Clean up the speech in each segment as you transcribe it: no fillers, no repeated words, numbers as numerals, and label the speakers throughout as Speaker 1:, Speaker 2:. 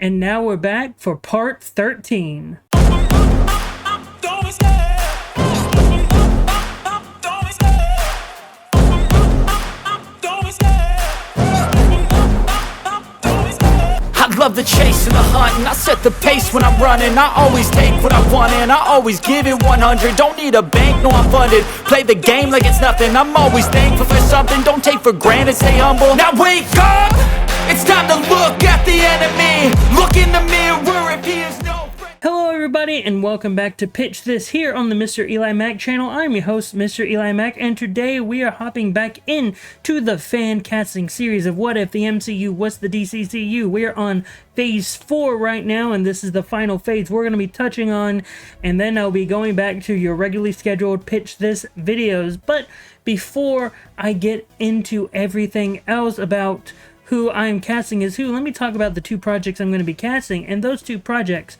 Speaker 1: And now we're back for part 13.
Speaker 2: I love the chase and the hunt, and I set the pace when I'm running. I always take what I want and I always give it 100. Don't need a bank, no I'm funded. Play the game like it's nothing. I'm always thankful for something. Don't take for granted, stay humble. Now wake up! It's time to look at the enemy. Look in the mirror if he is no friend.
Speaker 1: Hello everybody and welcome back to Pitch This here on the MrEliMac channel. I'm your host, MrEliMac, and today we are hopping back in to the fan casting series of What If the MCU Was the DCCU. We are on phase 4 right now, and this is the final phase we're going to be touching on, and then I'll be going back to your regularly scheduled Pitch This videos. But before I get into everything else about who I'm casting as who, let me talk about the two projects I'm going to be casting, and those two projects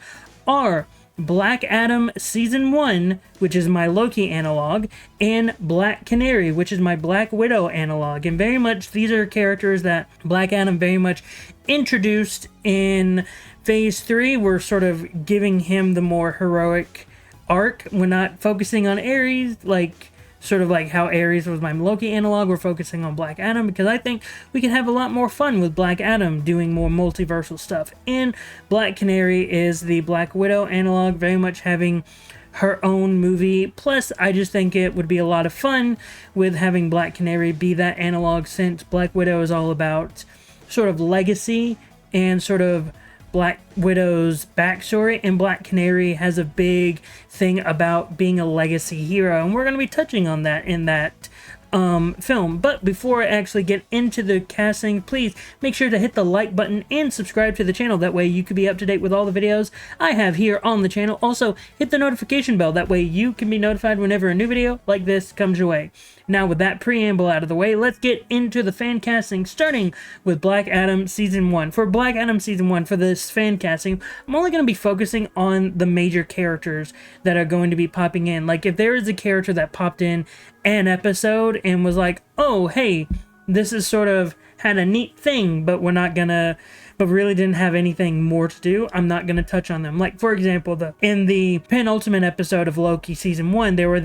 Speaker 1: are Black Adam Season 1, which is my Loki analog, and Black Canary, which is my Black Widow analog. And very much, these are characters that Black Adam very much introduced in Phase 3. We're sort of giving him the more heroic arc. We're not focusing on Ares, sort of like how Ares was my Loki analog. We're focusing on Black Adam because I think we can have a lot more fun with Black Adam doing more multiversal stuff. And Black Canary is the Black Widow analog, very much having her own movie. Plus, I just think it would be a lot of fun with having Black Canary be that analog, since Black Widow is all about sort of legacy and sort of Black Widow's backstory, and Black Canary has a big thing about being a legacy hero, and we're going to be touching on that in that film. But before I actually get into the casting, please make sure to hit the like button and subscribe to the channel. That way you can be up to date with all the videos I have here on the channel. Also, hit the notification bell. That way you can be notified whenever a new video like this comes your way. Now, with that preamble out of the way, let's get into the fan casting, starting with Black Adam Season 1. For Black Adam Season 1, for this fan casting, I'm only going to be focusing on the major characters that are going to be popping in. Like, if there is a character that popped in an episode and was like, oh, hey, this is sort of had a neat thing, but really didn't have anything more to do, I'm not going to touch on them. Like, for example, in the penultimate episode of Loki Season 1, they were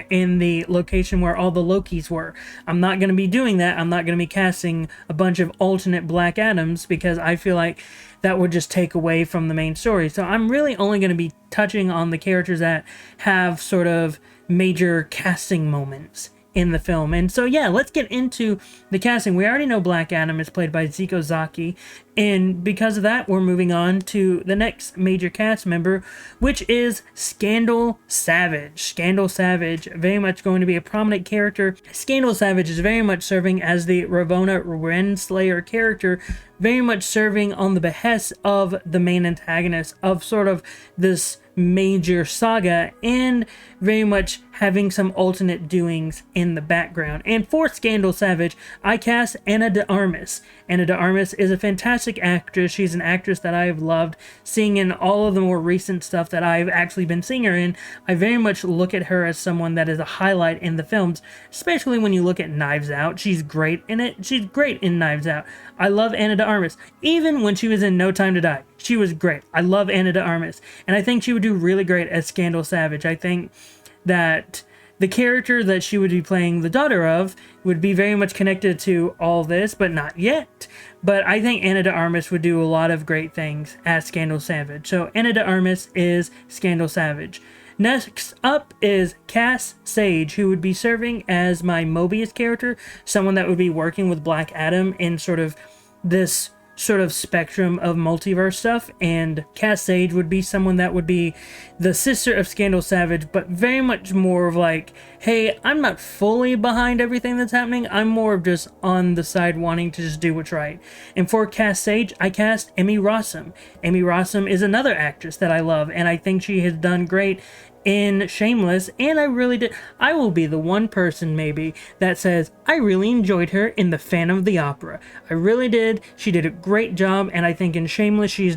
Speaker 1: in the location where all the Lokis were. I'm not going to be doing that. I'm not going to be casting a bunch of alternate Black Adams because I feel like that would just take away from the main story. So I'm really only going to be touching on the characters that have sort of major casting moments in the film. And so yeah, let's get into the casting. We already know Black Adam is played by Zico Zaki, and because of that, we're moving on to the next major cast member, which is Scandal Savage. Scandal Savage, very much going to be a prominent character. Scandal Savage is very much serving as the Ravonna Renslayer character, very much serving on the behest of the main antagonist of sort of this major saga, and very much having some alternate doings in the background. And for Scandal Savage, I cast Ana de Armas. Ana de Armas is a fantastic actress. She's an actress that I've loved seeing in all of the more recent stuff that I've actually been seeing her in. I very much look at her as someone that is a highlight in the films, especially when you look at Knives Out. She's great in it. She's great in Knives Out. I love Ana de Armas. Even when she was in No Time to Die, she was great. I love Ana de Armas, and I think she would do really great as Scandal Savage. I think that the character that she would be playing the daughter of would be very much connected to all this, but not yet. But I think Ana de Armas would do a lot of great things as Scandal Savage. So Ana de Armas is Scandal Savage. Next up is Cass Sage, who would be serving as my Mobius character, someone that would be working with Black Adam in sort of this sort of spectrum of multiverse stuff. And Cass Sage would be someone that would be the sister of Scandal Savage, but very much more of like, hey, I'm not fully behind everything that's happening, I'm more of just on the side wanting to just do what's right. And for Cass Sage, I cast Emmy Rossum. Emmy Rossum is another actress that I love, and I think she has done great in Shameless, and I will be the one person maybe that says I really enjoyed her in the Phantom of the Opera. I really did. She did a great job, and I think in Shameless she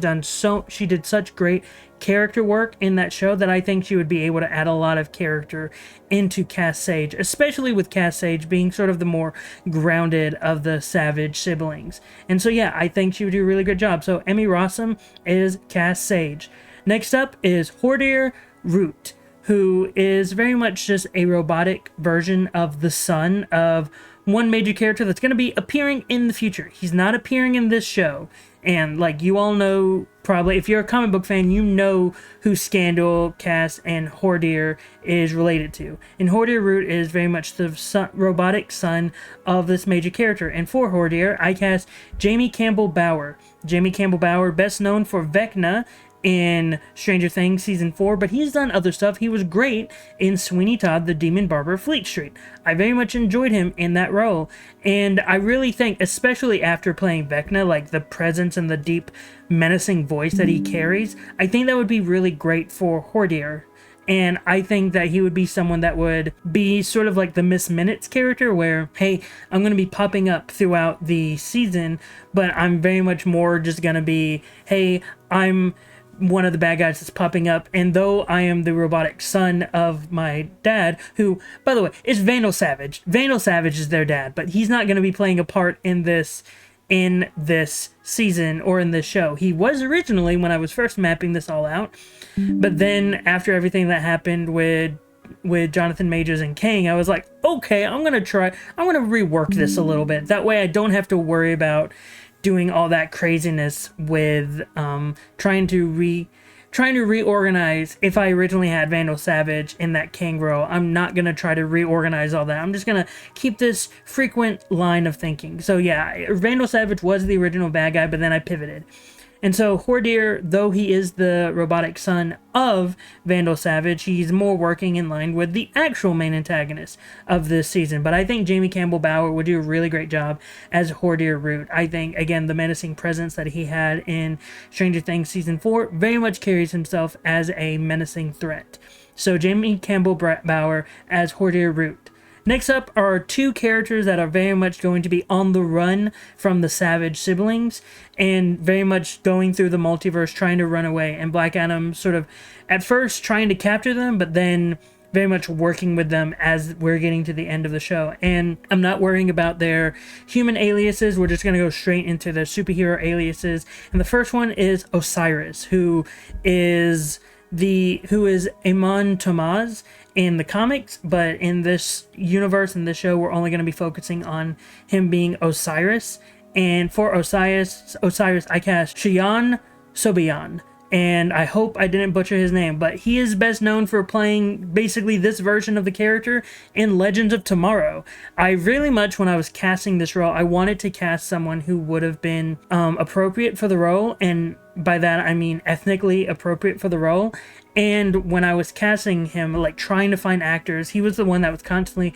Speaker 1: did such great character work in that show that I think she would be able to add a lot of character into Cass Sage, especially with Cass Sage being sort of the more grounded of the Savage siblings. And so yeah, I think she would do a really good job. So Emmy Rossum is Cass Sage. Next up is Hordir Root, who is very much just a robotic version of the son of one major character that's going to be appearing in the future. He's not appearing in this show. And like you all know, probably, if you're a comic book fan, you know who Scandal, Cass, and Hordir is related to. And Hordir Root is very much the robotic son of this major character. And for Hordir, I cast Jamie Campbell Bower. Jamie Campbell Bower, best known for Vecna in Stranger Things Season 4, but he's done other stuff. He was great in Sweeney Todd, the Demon Barber of Fleet Street. I very much enjoyed him in that role, and I really think, especially after playing Vecna, like the presence and the deep, menacing voice that he carries, I think that would be really great for Hordir. And I think that he would be someone that would be sort of like the Miss Minutes character where, hey, I'm going to be popping up throughout the season, but I'm very much more just going to be, hey, I'm one of the bad guys that's popping up, and though I am the robotic son of my dad, who, by the way, is Vandal Savage. Vandal Savage is their dad, but he's not going to be playing a part in this season or in this show. He was originally when I was first mapping this all out, but then after everything that happened with Jonathan Majors and Kang, I was like, okay, I'm going to rework this a little bit. That way I don't have to worry about doing all that craziness with trying to reorganize. If I originally had Vandal Savage in that Kang role, I'm not gonna try to reorganize all that. I'm just gonna keep this frequent line of thinking. So yeah, Vandal Savage was the original bad guy, but then I pivoted. And so Hordir, though he is the robotic son of Vandal Savage, he's more working in line with the actual main antagonist of this season. But I think Jamie Campbell Bower would do a really great job as Hordir Root. I think, again, the menacing presence that he had in Stranger Things Season 4 very much carries himself as a menacing threat. So Jamie Campbell Bower as Hordir Root. Next up are two characters that are very much going to be on the run from the Savage siblings and very much going through the multiverse trying to run away. And Black Adam sort of at first trying to capture them, but then very much working with them as we're getting to the end of the show. And I'm not worrying about their human aliases. We're just going to go straight into their superhero aliases. And the first one is Osiris, who is Amon Tomaz in the comics, but in this universe, in this show, we're only going to be focusing on him being Osiris. And for Osiris, I cast Shion Sobian. And I hope I didn't butcher his name, but he is best known for playing basically this version of the character in Legends of Tomorrow. I really much, when I was casting this role, I wanted to cast someone who would have been appropriate for the role, and by that I mean ethnically appropriate for the role. And when I was casting him, like trying to find actors, he was the one that was constantly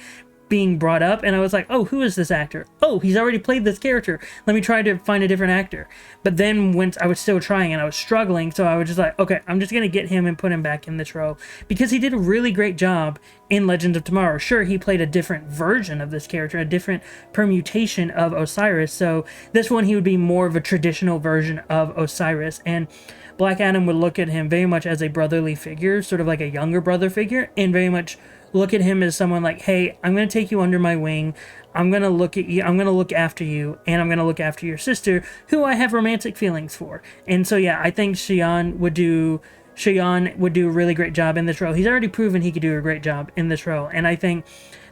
Speaker 1: being brought up, and I was like, oh, who is this actor? Oh, he's already played this character. Let me try to find a different actor. But then once I was still trying and I was struggling, so I was just like, okay, I'm just going to get him and put him back in this role because he did a really great job in Legends of Tomorrow. Sure, he played a different version of this character, a different permutation of Osiris. So this one, he would be more of a traditional version of Osiris, and Black Adam would look at him very much as a brotherly figure, sort of like a younger brother figure, and very much look at him as someone like, hey, I'm going to take you under my wing. I'm going to look at you. I'm going to look after you, and I'm going to look after your sister, who I have romantic feelings for. And so, yeah, I think Shion would do a really great job in this role. He's already proven he could do a great job in this role, and I think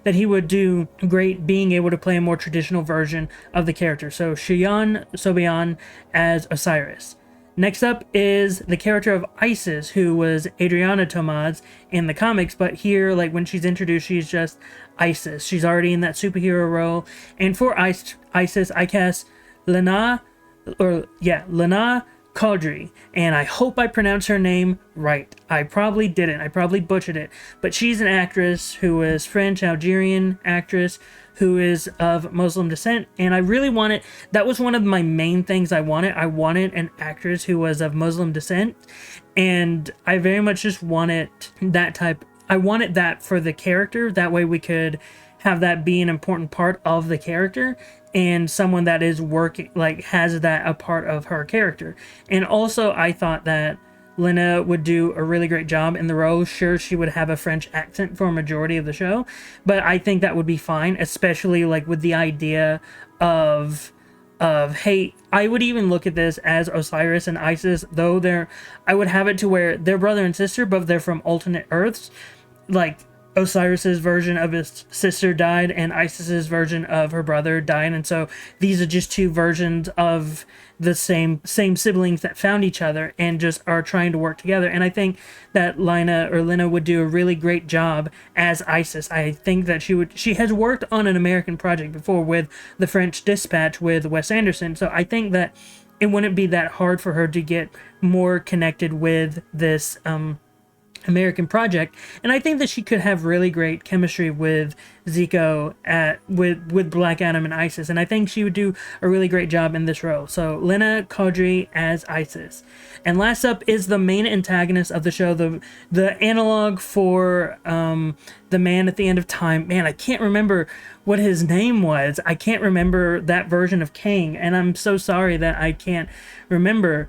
Speaker 1: that he would do great being able to play a more traditional version of the character. So Shion Sobian as Osiris. Next up is the character of Isis, who was Adriana Tomaz in the comics, but here, like when she's introduced, she's just Isis. She's already in that superhero role. And for Isis, I cast Lena Caudry, and I hope I pronounced her name right. I probably didn't. I probably butchered it. But she's an actress who is French-Algerian actress who is of Muslim descent, and I really wanted, that was one of my main things I wanted. I wanted an actress who was of Muslim descent, and I very much just wanted that type. I wanted that for the character. That way we could have that be an important part of the character, and someone that is working, like, has that a part of her character. And also I thought that Lena would do a really great job in the role. Sure, she would have a French accent for a majority of the show, but I think that would be fine, especially like with the idea of hey, I would even look at this as Osiris and Isis, though I would have it to where they're brother and sister, but they're from alternate Earths. Like, Osiris's version of his sister died and Isis's version of her brother died, and so these are just two versions of the same siblings that found each other and just are trying to work together. And I think that Lena would do a really great job as Isis. I think that she has worked on an American project before with The French Dispatch with Wes Anderson, so I think that it wouldn't be that hard for her to get more connected with this American project, and I think that she could have really great chemistry with Zico with Black Adam and Isis, and I think she would do a really great job in this role. So Lena Caudry as Isis. And last up is the main antagonist of the show, the analog for the man at the end of time. Man, I can't remember what his name was. I can't remember that version of Kang, and I'm so sorry that I can't remember.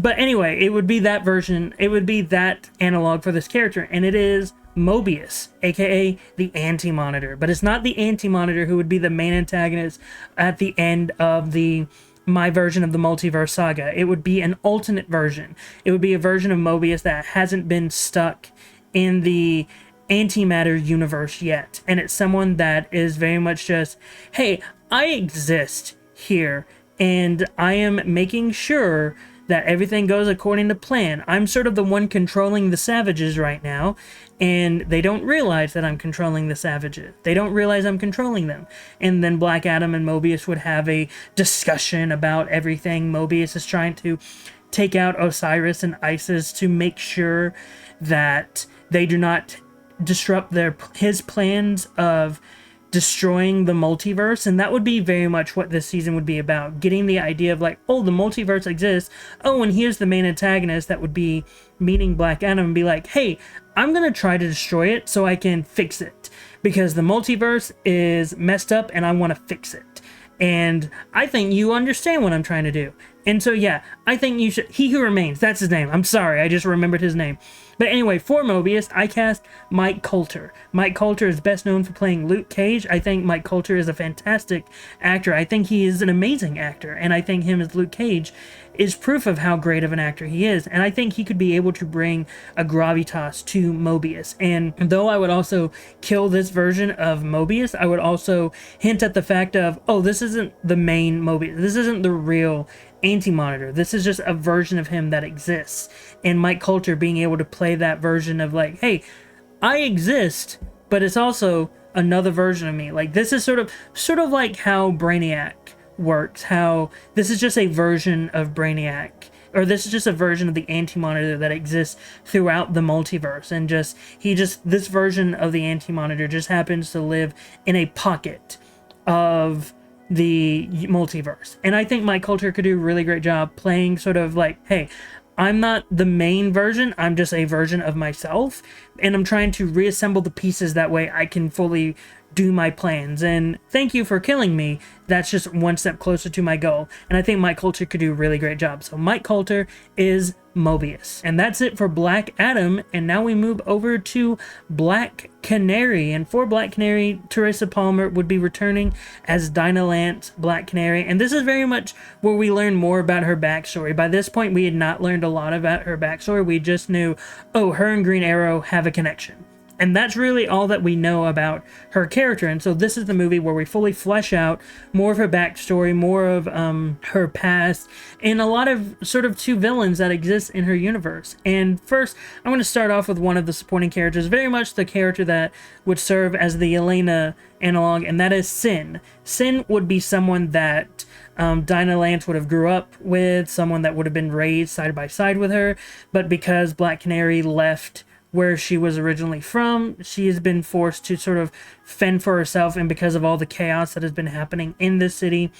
Speaker 1: But anyway, it would be that version, it would be that analog for this character, and it is Mobius, aka the Anti-Monitor. But it's not the Anti-Monitor who would be the main antagonist at the end of my version of the multiverse saga. It would be an alternate version. It would be a version of Mobius that hasn't been stuck in the antimatter universe yet. And it's someone that is very much just, hey, I exist here, and I am making sure that everything goes according to plan. I'm sort of the one controlling the savages right now, and they don't realize that I'm controlling the savages. They don't realize I'm controlling them. And then Black Adam and Mobius would have a discussion about everything. Mobius is trying to take out Osiris and Isis to make sure that they do not disrupt his plans of destroying the multiverse. And that would be very much what this season would be about, getting the idea of like, oh, the multiverse exists, oh, and here's the main antagonist that would be meeting Black Adam, and be like, hey, I'm gonna try to destroy it so I can fix it, because the multiverse is messed up and I want to fix it, and I think you understand what I'm trying to do. And so yeah, I think you should. He Who Remains, that's his name. I'm sorry, I just remembered his name. But anyway, for Mobius, I cast Mike Colter. Mike Colter is best known for playing Luke Cage. I think Mike Colter is a fantastic actor. I think he is an amazing actor, and I think him as Luke Cage is proof of how great of an actor he is. And I think he could be able to bring a gravitas to Mobius. And though I would also kill this version of Mobius, I would also hint at the fact of, oh, this isn't the main Mobius. This isn't the real Anti-Monitor. This is just a version of him that exists. And Mike Colter being able to play that version of like, hey, I exist, but it's also another version of me. Like, this is sort of like how Brainiac works, how this is just a version of Brainiac, or this is just a version of the Anti-Monitor that exists throughout the multiverse, and this version of the Anti-Monitor just happens to live in a pocket of the multiverse. And I think Mike Colter could do a really great job playing sort of like, hey, I'm not the main version, I'm just a version of myself, and I'm trying to reassemble the pieces, that way I can fully do my plans. And thank you for killing me, that's just one step closer to my goal. And I think Mike Colter could do a really great job. So Mike Colter is Mobius. And that's it for Black Adam. And now we move over to Black Canary. And for Black Canary, Teresa Palmer would be returning as Dinah Lance, Black Canary. And this is very much where we learn more about her backstory. By this point, we had not learned a lot about her backstory. We just knew, oh, her and Green Arrow have a connection. And that's really all that we know about her character. And so this is the movie where we fully flesh out more of her backstory, more of her past, and a lot of sort of two villains that exist in her universe. And first, I'm going to start off with one of the supporting characters, very much the character that would serve as the Elena analog, and that is Sin. Sin would be someone that Dinah Lance would have grew up with, someone that would have been raised side by side with her, but because Black Canary left where she was originally from, she has been forced to sort of fend for herself, and because of all the chaos that has been happening in this city,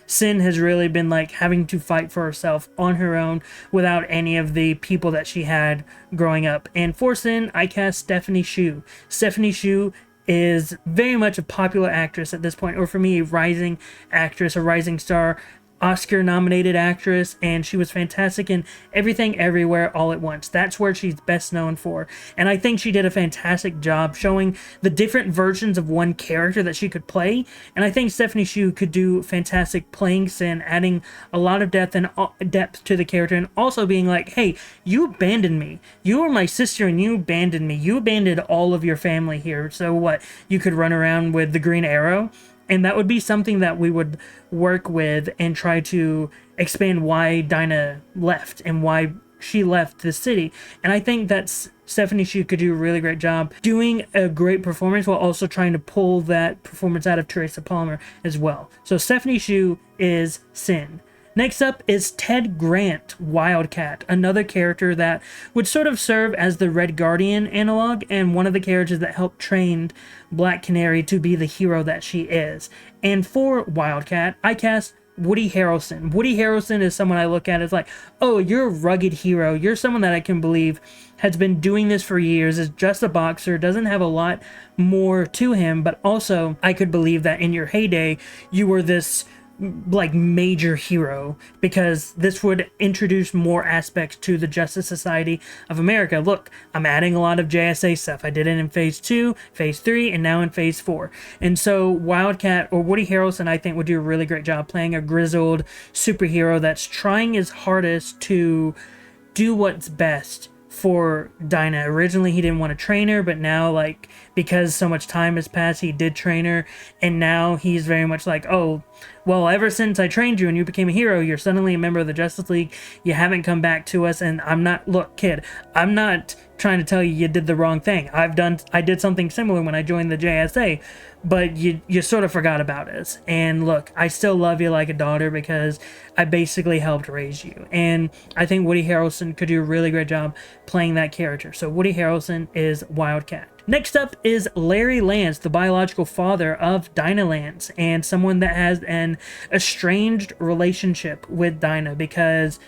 Speaker 1: Sin has really been like having to fight for herself on her own without any of the people that she had growing up. And for Sin, I cast Stephanie Hsu. Stephanie Hsu is very much a popular actress at this point, or for me, a rising actress, a rising star, Oscar-nominated actress, and she was fantastic in Everything Everywhere All at Once. That's where she's best known for, and I think she did a fantastic job showing the different versions of one character that she could play, and I think Stephanie Hsu could do fantastic playing Sin, adding a lot of depth to the character, and also being like, hey, you abandoned me. You were my sister, and you abandoned me. You abandoned all of your family here, so what? You could run around with the Green Arrow? And that would be something that we would work with and try to expand why Dinah left and why she left the city. And I think that Stephanie Hsu could do a really great job doing a great performance while also trying to pull that performance out of Teresa Palmer as well. So Stephanie Hsu is Sin. Next up is Ted Grant, Wildcat, another character that would sort of serve as the Red Guardian analog and one of the characters that helped train Black Canary to be the hero that she is. And for Wildcat, I cast Woody Harrelson. Woody Harrelson is someone I look at as like, oh, you're a rugged hero. You're someone that I can believe has been doing this for years, is just a boxer, doesn't have a lot more to him, but also I could believe that in your heyday, you were this like major hero, because this would introduce more aspects to the Justice Society of America. Look, I'm adding a lot of JSA stuff. I did it in phase 2, phase 3, and now in phase 4. And so Wildcat, or Woody Harrelson, I think would do a really great job playing a grizzled superhero that's trying his hardest to do what's best for Dinah. Originally, he didn't want to train her, but now, like, because so much time has passed, he did train her, and now he's very much like, oh, well, ever since I trained you and you became a hero, you're suddenly a member of the Justice League, you haven't come back to us, and look, kid, I'm not trying to tell you did the wrong thing. I did something similar when I joined the JSA, but you sort of forgot about us. And look, I still love you like a daughter because I basically helped raise you. And I think Woody Harrelson could do a really great job playing that character. So Woody Harrelson is Wildcat. Next up is Larry Lance, the biological father of Dinah Lance, and someone that has an estranged relationship with Dinah because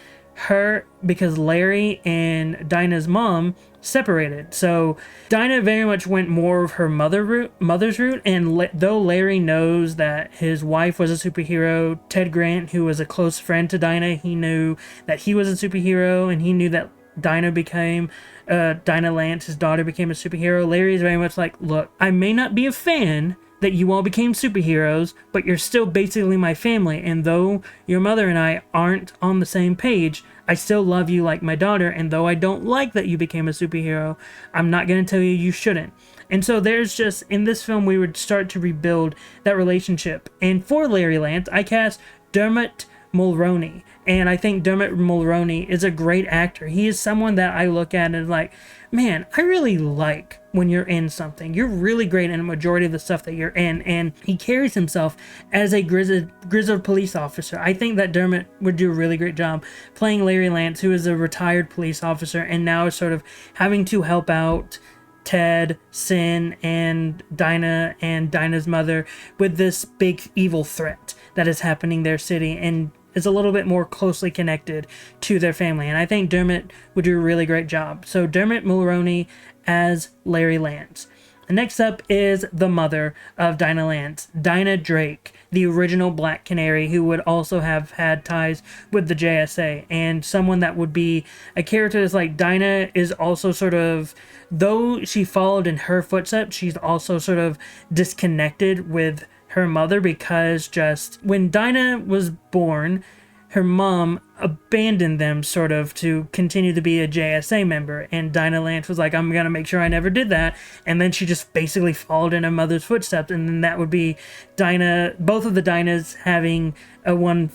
Speaker 1: Larry and Dinah's mom separated. So Dinah very much went more of her mother's route, and though Larry knows that his wife was a superhero, Ted Grant, who was a close friend to Dinah, he knew that he was a superhero, and he knew that Dinah Lance, his daughter, became a superhero. Larry is very much like, look, I may not be a fan that you all became superheroes, but you're still basically my family, and though your mother and I aren't on the same page, I still love you like my daughter, and though I don't like that you became a superhero, I'm not going to tell you you shouldn't. And so there's just, in this film, we would start to rebuild that relationship. And for Larry Lance, I cast Dermot Mulroney, and I think Dermot Mulroney is a great actor. He is someone that I look at and like, man, I really like when you're in something. You're really great in a majority of the stuff that you're in, and he carries himself as a grizzled police officer. I think that Dermot would do a really great job playing Larry Lance, who is a retired police officer and now is sort of having to help out Ted, Sin, and Dinah and Dinah's mother with this big evil threat that is happening in their city, and is a little bit more closely connected to their family. And I think Dermot would do a really great job. So Dermot Mulroney as Larry Lance. Next up is the mother of Dinah Lance, Dinah Drake, the original Black Canary, who would also have had ties with the JSA, and someone that would be a character that's like, Dinah is also sort of, though she followed in her footsteps, she's also sort of disconnected with her mother, because just when Dinah was born, her mom abandoned them sort of to continue to be a JSA member, and Dinah Lance was like, I'm gonna make sure I never did that, and then she just basically followed in her mother's footsteps, and then that would be both of the Dinahs having a one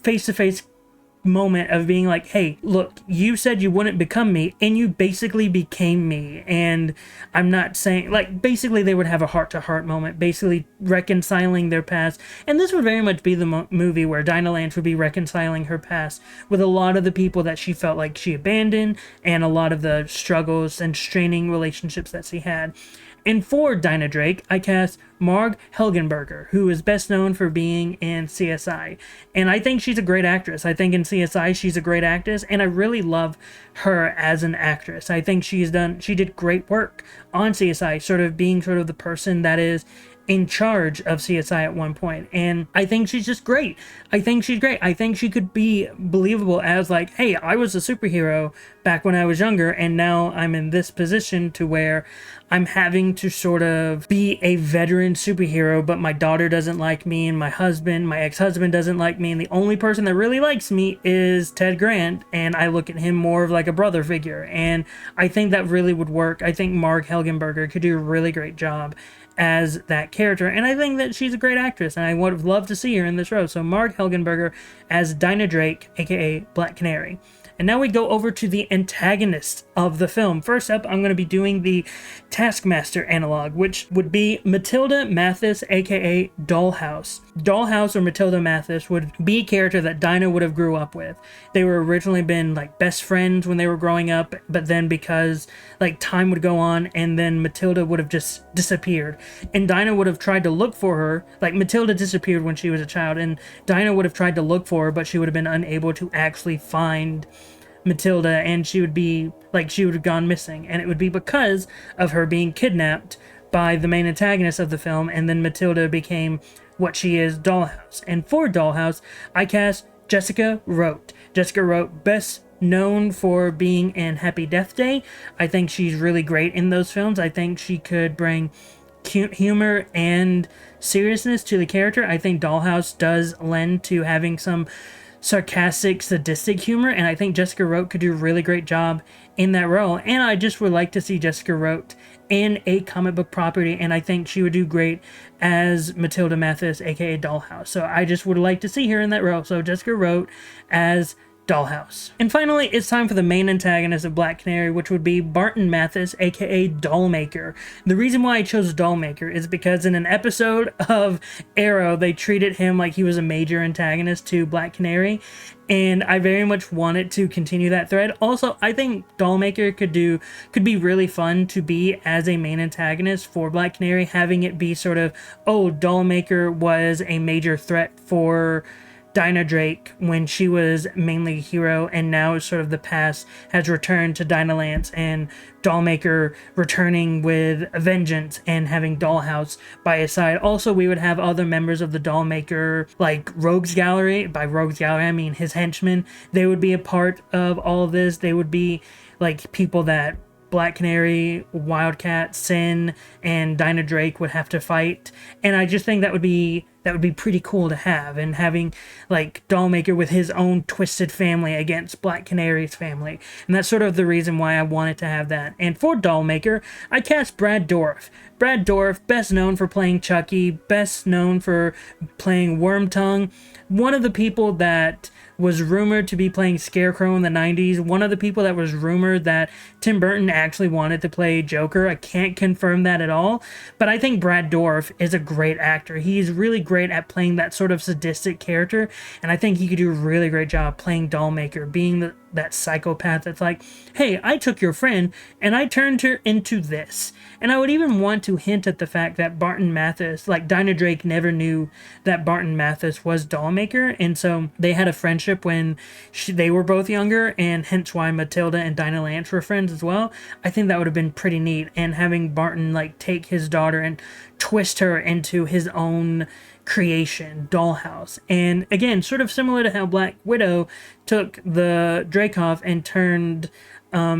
Speaker 1: face-to-face moment of being like, hey, look, you said you wouldn't become me, and you basically became me. And I'm not saying, like, basically they would have a heart-to-heart moment, basically reconciling their past. And this would very much be the movie where Dinah Lance would be reconciling her past with a lot of the people that she felt like she abandoned, and a lot of the struggles and straining relationships that she had. And for Dinah Drake, I cast Marg Helgenberger, who is best known for being in CSI. And I think she's a great actress. I think in CSI she's a great actress, and I really love her as an actress. I think she did great work on CSI, sort of being sort of the person that is in charge of CSI at one point, and I think she's just great. I think she's great. I think she could be believable as like, hey, I was a superhero back when I was younger, and now I'm in this position to where I'm having to sort of be a veteran superhero, but my daughter doesn't like me, and my ex-husband doesn't like me, and the only person that really likes me is Ted Grant, and I look at him more of like a brother figure, and I think that really would work. I think Marg Helgenberger could do a really great job as that character, and I think that she's a great actress, and I would have loved to see her in this role. So Marg Helgenberger as Dinah Drake, aka Black Canary. And now we go over to the antagonist of the film. First up, I'm going to be doing the Taskmaster analog, which would be Matilda Mathis, aka Dollhouse. Dollhouse or Matilda Mathis would be a character that Dinah would have grew up with. They were originally been like best friends when they were growing up, but then because like time would go on, and then Matilda would have just disappeared. And Dinah would have tried to look for her. Like Matilda disappeared when she was a child, and Dinah would have tried to look for her, but she would have been unable to actually find Matilda, and she would have gone missing, and it would be because of her being kidnapped by the main antagonist of the film, and then Matilda became what she is, Dollhouse. And for Dollhouse, I cast Jessica Rote. Jessica Rote, best known for being in Happy Death Day. I think she's really great in those films. I think she could bring humor and seriousness to the character. I think Dollhouse does lend to having some sarcastic, sadistic humor, and I think Jessica Rote could do a really great job in that role. And I just would like to see Jessica Rote in a comic book property, and I think she would do great as Matilda Mathis, aka Dollhouse. So I just would like to see her in that role. So Jessica Rote as Dollhouse. And finally, it's time for the main antagonist of Black Canary, which would be Barton Mathis, aka Dollmaker. The reason why I chose Dollmaker is because in an episode of Arrow, they treated him like he was a major antagonist to Black Canary, and I very much wanted to continue that thread. Also, I think Dollmaker could be really fun to be as a main antagonist for Black Canary, having it be sort of, oh, Dollmaker was a major threat for Dinah Drake when she was mainly a hero, and now sort of the past has returned to Dinah Lance, and Dollmaker returning with a vengeance and having Dollhouse by his side. Also, we would have other members of the Dollmaker, like Rogues Gallery. By Rogues Gallery, I mean his henchmen. They would be a part of all of this. They would be like people that Black Canary, Wildcat, Sin, and Dinah Drake would have to fight. And I just think that would be pretty cool to have, and having like Dollmaker with his own twisted family against Black Canary's family. And that's sort of the reason why I wanted to have that. And for Dollmaker, I cast Brad Dourif. Brad Dourif, best known for playing Chucky, best known for playing Wormtongue, one of the people that was rumored to be playing Scarecrow in the 90s, one of the people that was rumored that Tim Burton actually wanted to play Joker. I can't confirm that at all, but I think Brad Dourif is a great actor. He's really great at playing that sort of sadistic character, and I think he could do a really great job playing Dollmaker, being that psychopath that's like, hey, I took your friend and I turned her into this. And I would even want to hint at the fact that Barton Mathis, like Dinah Drake never knew that Barton Mathis was Dollmaker, and so they had a friendship when they were both younger, and hence why Matilda and Dinah Lance were friends as well. I think that would have been pretty neat, and having Barton like take his daughter and twist her into his own creation, Dollhouse. And again, sort of similar to how Black Widow took the Dracoff and turned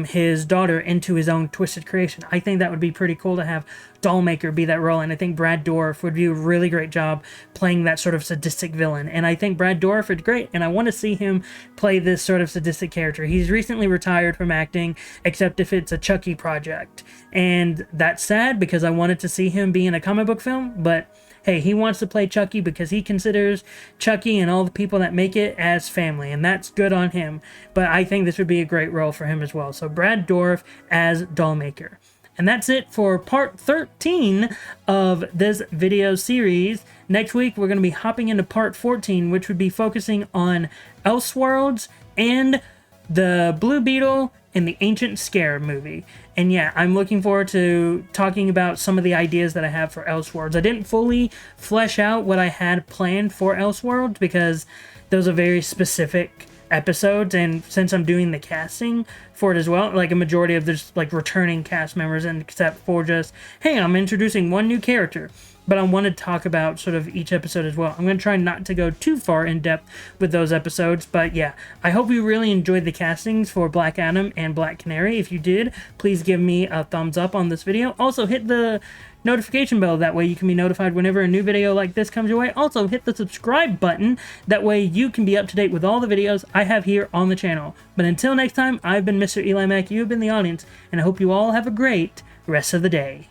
Speaker 1: his daughter into his own twisted creation. I think that would be pretty cool to have Dollmaker be that role, and I think Brad Dourif would do a really great job playing that sort of sadistic villain. And I think Brad Dourif is great, and I want to see him play this sort of sadistic character. He's recently retired from acting, except if it's a Chucky project. And that's sad because I wanted to see him be in a comic book film, but hey, he wants to play Chucky because he considers Chucky and all the people that make it as family, and that's good on him. But I think this would be a great role for him as well. So Brad Dourif as Dollmaker. And that's it for part 13 of this video series. Next week, we're going to be hopping into part 14, which would be focusing on Elseworlds and the Blue Beetle in the Ancient Scare movie. And yeah, I'm looking forward to talking about some of the ideas that I have for Elseworlds. I didn't fully flesh out what I had planned for Elseworlds because those are very specific episodes, and since I'm doing the casting for it as well, like a majority of there's like returning cast members, and except for just, hey, I'm introducing one new character. But I want to talk about sort of each episode as well. I'm going to try not to go too far in depth with those episodes. But yeah, I hope you really enjoyed the castings for Black Adam and Black Canary. If you did, please give me a thumbs up on this video. Also, hit the notification bell. That way you can be notified whenever a new video like this comes your way. Also, hit the subscribe button. That way you can be up to date with all the videos I have here on the channel. But until next time, I've been Mr. EliMac. You've been the audience. And I hope you all have a great rest of the day.